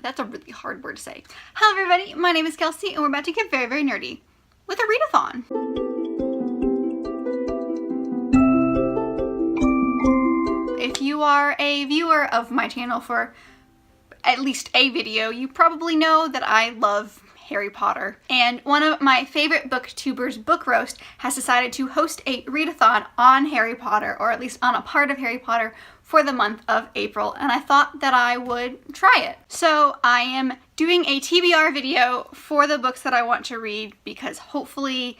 That's a really hard word to say. Hello everybody, my name is Kelsey and we're about to get very, very nerdy with a readathon. If you are a viewer of my channel for at least a video, you probably know that I love Harry Potter. And one of my favorite booktubers, Book Roast, has decided to host a readathon on Harry Potter, or at least on a part of Harry Potter, for the month of April, and I thought that I would try it. So I am doing a TBR video for the books that I want to read because hopefully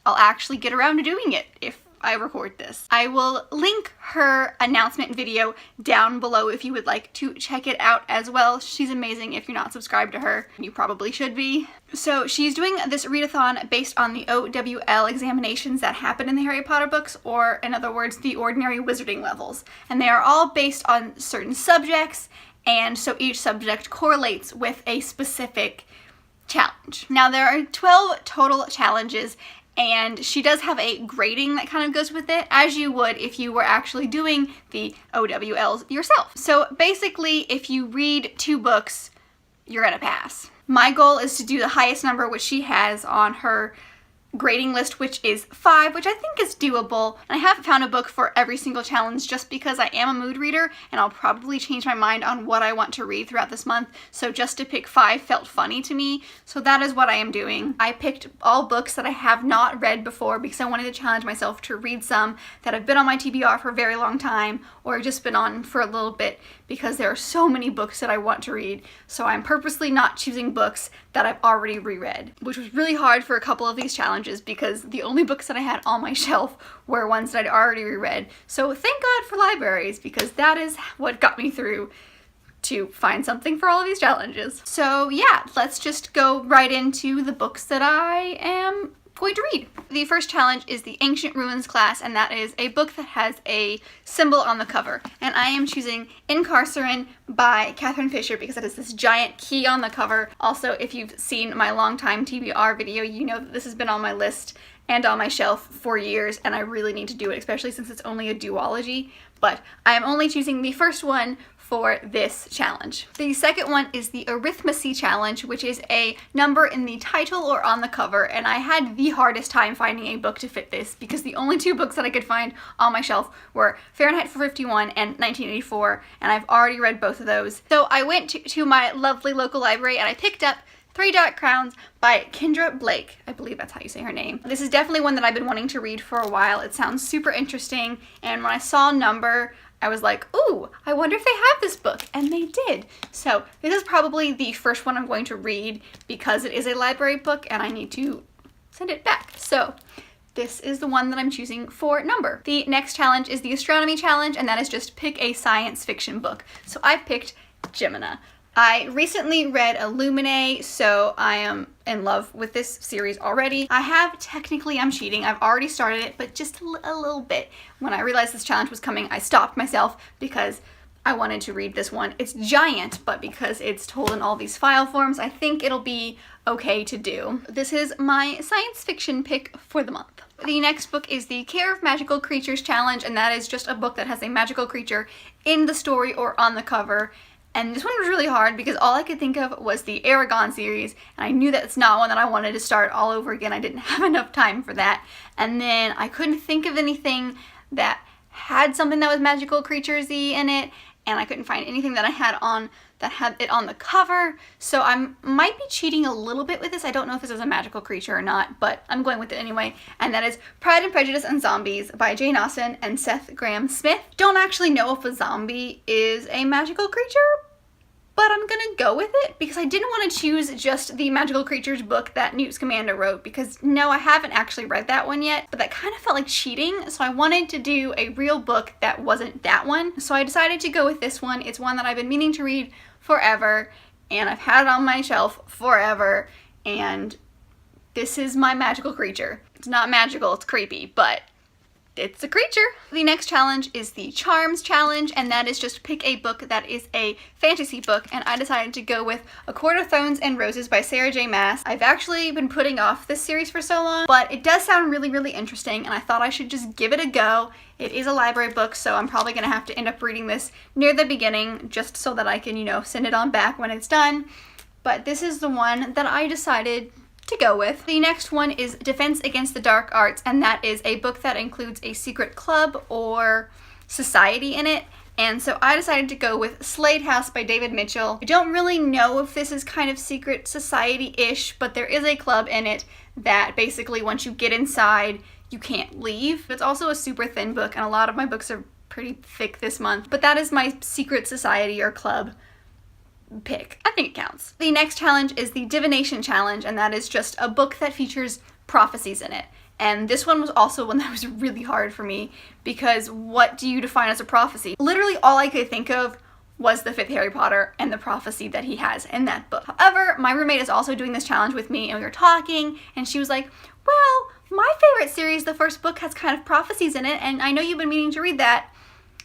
I'll actually get around to doing it if I record this. I will link her announcement video down below if you would like to check it out as well. She's amazing. If you're not subscribed to her, you probably should be. So she's doing this readathon based on the O.W.L examinations that happen in the Harry Potter books, or in other words, the ordinary wizarding levels. And they are all based on certain subjects, and so each subject correlates with a specific challenge. Now there are 12 total challenges, and she does have a grading that kind of goes with it, as you would if you were actually doing the O.W.Ls yourself. So basically, if you read 2 books, you're gonna pass. My goal is to do the highest number, which she has on her grading list, which is 5, which I think is doable. And I haven't found a book for every single challenge just because I am a mood reader and I'll probably change my mind on what I want to read throughout this month. So just to pick 5 felt funny to me. So that is what I am doing. I picked all books that I have not read before because I wanted to challenge myself to read some that have been on my TBR for a very long time or just been on for a little bit, because there are so many books that I want to read. So I'm purposely not choosing books that I've already reread, which was really hard for a couple of these challenges because the only books that I had on my shelf were ones that I'd already reread. So thank God for libraries, because that is what got me through to find something for all of these challenges. So yeah, let's just go right into the books that I am going to read. The first challenge is the Ancient Ruins class, and that is a book that has a symbol on the cover. And I am choosing Incarcerin by Catherine Fisher because it has this giant key on the cover. Also, if you've seen my longtime TBR video, you know that this has been on my list and on my shelf for years, and I really need to do it, especially since it's only a duology. But I am only choosing the first one for this challenge. The second one is the Arithmacy challenge, which is a number in the title or on the cover, and I had the hardest time finding a book to fit this because the only 2 books that I could find on my shelf were Fahrenheit 451 and 1984, and I've already read both of those. So I went to my lovely local library and I picked up 3 Dark Crowns by Kendra Blake. I believe that's how you say her name. This is definitely one that I've been wanting to read for a while. It sounds super interesting, and when I saw a number, I was like, ooh, I wonder if they have this book, and they did. So this is probably the first one I'm going to read because it is a library book and I need to send it back. So this is the one that I'm choosing for number. The next challenge is the Astronomy challenge, and that is just pick a science fiction book. So I picked Gemini. I recently read Illuminae, so I am in love with this series already. I'm cheating, I've already started it, but just a little bit. When I realized this challenge was coming, I stopped myself because I wanted to read this one. It's giant, but because it's told in all these file forms, I think it'll be okay to do. This is my science fiction pick for the month. The next book is the Care of Magical Creatures challenge, and that is just a book that has a magical creature in the story or on the cover. And this one was really hard because all I could think of was the Aragon series, and I knew that's not one that I wanted to start all over again. I didn't have enough time for that. And then I couldn't think of anything that had something that was magical creatures-y in it, and I couldn't find anything that I had it on the cover. So I might be cheating a little bit with this. I don't know if this is a magical creature or not, but I'm going with it anyway. And that is Pride and Prejudice and Zombies by Jane Austen and Seth Grahame-Smith. Don't actually know if a zombie is a magical creature, but I'm gonna go with it because I didn't want to choose just the magical creatures book that Newt Scamander wrote, because no, I haven't actually read that one yet, but that kind of felt like cheating, so I wanted to do a real book that wasn't that one. So I decided to go with this one. It's one that I've been meaning to read forever, and I've had it on my shelf forever, and this is my magical creature. It's not magical, it's creepy, but it's a creature. The next challenge is the Charms challenge, and that is just pick a book that is a fantasy book, and I decided to go with A Court of Thorns and Roses by Sarah J. Maas. I've actually been putting off this series for so long, but it does sound really, really interesting, and I thought I should just give it a go. It is a library book, so I'm probably gonna have to end up reading this near the beginning just so that I can, you know, send it on back when it's done. But this is the one that I decided to go with. The next one is Defense Against the Dark Arts, and that is a book that includes a secret club or society in it. And so I decided to go with Slade House by David Mitchell. I don't really know if this is kind of secret society-ish, but there is a club in it that basically once you get inside, you can't leave. It's also a super thin book, and a lot of my books are pretty thick this month, but that is my secret society or club pick. I think it counts. The next challenge is the Divination challenge, and that is just a book that features prophecies in it. And this one was also one that was really hard for me because what do you define as a prophecy? Literally all I could think of was the 5th Harry Potter and the prophecy that he has in that book. However, my roommate is also doing this challenge with me, and we were talking, and she was like, well, my favorite series, the first book, has kind of prophecies in it, and I know you've been meaning to read that,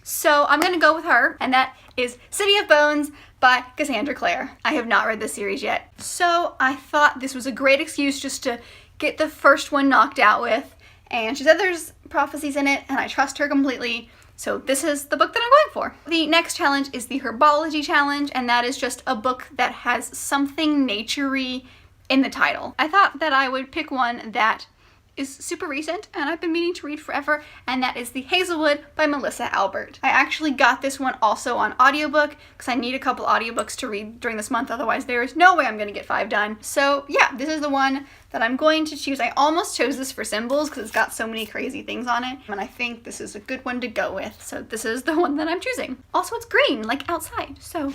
so I'm gonna go with her, and that is City of Bones by Cassandra Clare. I have not read this series yet, so I thought this was a great excuse just to get the first one knocked out with, and she said there's prophecies in it, and I trust her completely, so this is the book that I'm going for. The next challenge is the Herbology challenge, and that is just a book that has something nature-y in the title. I thought that I would pick one that is super recent and I've been meaning to read forever, and that is The Hazelwood by Melissa Albert. I actually got this one also on audiobook because I need a couple audiobooks to read during this month, otherwise there is no way I'm gonna get 5 done. So yeah, this is the one that I'm going to choose. I almost chose this for symbols because it's got so many crazy things on it, and I think this is a good one to go with, so this is the one that I'm choosing. Also, it's green, like outside, so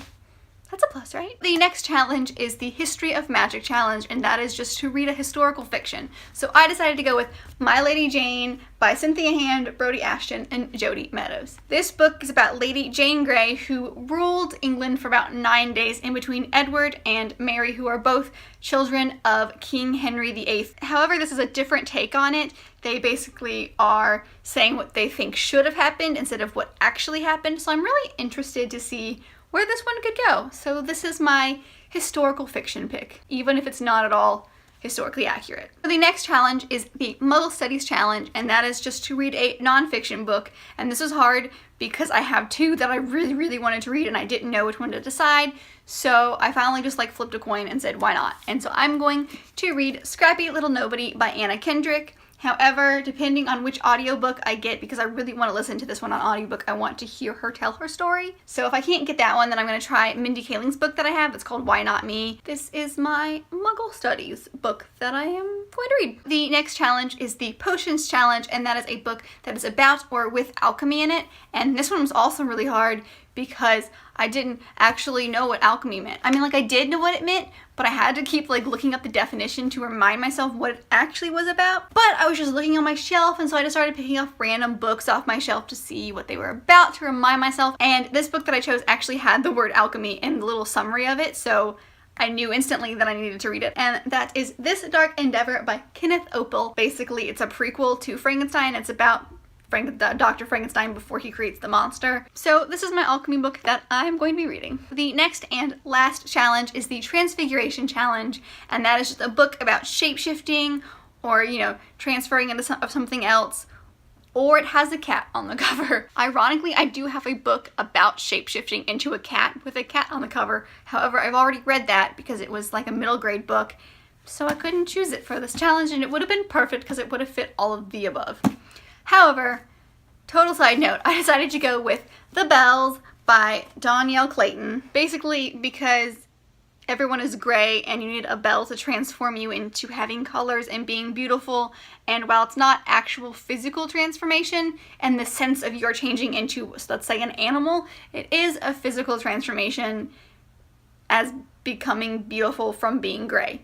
that's a plus, right? The next challenge is the History of Magic challenge, and that is just to read a historical fiction. So I decided to go with My Lady Jane by Cynthia Hand, Brodie Ashton, and Jodi Meadows. This book is about Lady Jane Grey, who ruled England for about 9 days in between Edward and Mary, who are both children of King Henry VIII. However, this is a different take on it. They basically are saying what they think should have happened instead of what actually happened. So I'm really interested to see where this one could go. So this is my historical fiction pick, even if it's not at all historically accurate. The next challenge is the Muggle Studies challenge, and that is just to read a nonfiction book. And this is hard because I have 2 that I really, really wanted to read and I didn't know which one to decide. So I finally just like flipped a coin and said, why not? And so I'm going to read Scrappy Little Nobody by Anna Kendrick. However, depending on which audiobook I get, because I really want to listen to this one on audiobook, I want to hear her tell her story. So if I can't get that one, then I'm going to try Mindy Kaling's book that I have. It's called Why Not Me. This is my Muggle Studies book that I am going to read. The next challenge is the Potions challenge, and that is a book that is about or with alchemy in it. And this one was also really hard because I didn't actually know what alchemy meant. I mean, like, I did know what it meant, but I had to keep like looking up the definition to remind myself what it actually was about. But I was just looking on my shelf, and so I just started picking up random books off my shelf to see what they were about to remind myself. And this book that I chose actually had the word alchemy in the little summary of it, so I knew instantly that I needed to read it. And that is This Dark Endeavor by Kenneth O.W.L. Basically, it's a prequel to Frankenstein. It's about Dr. Frankenstein before he creates the monster. So this is my alchemy book that I'm going to be reading. The next and last challenge is the Transfiguration challenge, and that is just a book about shape-shifting or, you know, transferring into something else, or it has a cat on the cover. Ironically, I do have a book about shape-shifting into a cat with a cat on the cover. However, I've already read that because it was like a middle grade book, so I couldn't choose it for this challenge, and it would have been perfect because it would have fit all of the above. However, total side note, I decided to go with The Bells by Danielle Clayton, basically because everyone is gray and you need a bell to transform you into having colors and being beautiful. And while it's not actual physical transformation and the sense of you're changing into, let's say, an animal, it is a physical transformation as becoming beautiful from being gray.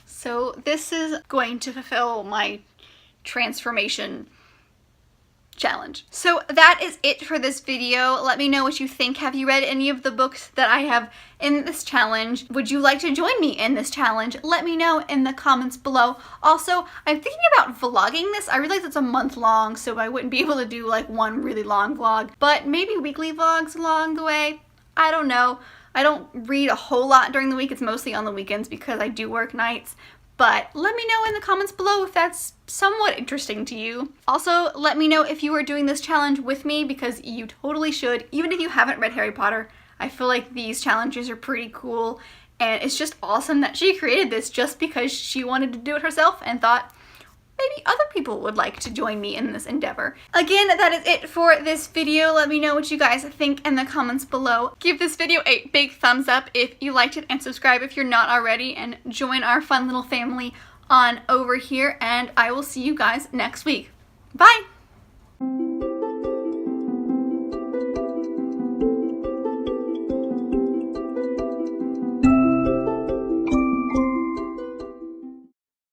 So this is going to fulfill my transformation challenge. So that is it for this video. Let me know what you think. Have you read any of the books that I have in this challenge? Would you like to join me in this challenge? Let me know in the comments below. Also, I'm thinking about vlogging this. I realize it's a month long, so I wouldn't be able to do like one really long vlog, but maybe weekly vlogs along the way. I don't know. I don't read a whole lot during the week. It's mostly on the weekends because I do work nights. But let me know in the comments below if that's somewhat interesting to you. Also, let me know if you are doing this challenge with me, because you totally should. Even if you haven't read Harry Potter, I feel like these challenges are pretty cool. And it's just awesome that she created this just because she wanted to do it herself and thought maybe other people would like to join me in this endeavor. Again, that is it for this video. Let me know what you guys think in the comments below. Give this video a big thumbs up if you liked it, and subscribe if you're not already, and join our fun little family on over here, and I will see you guys next week. Bye!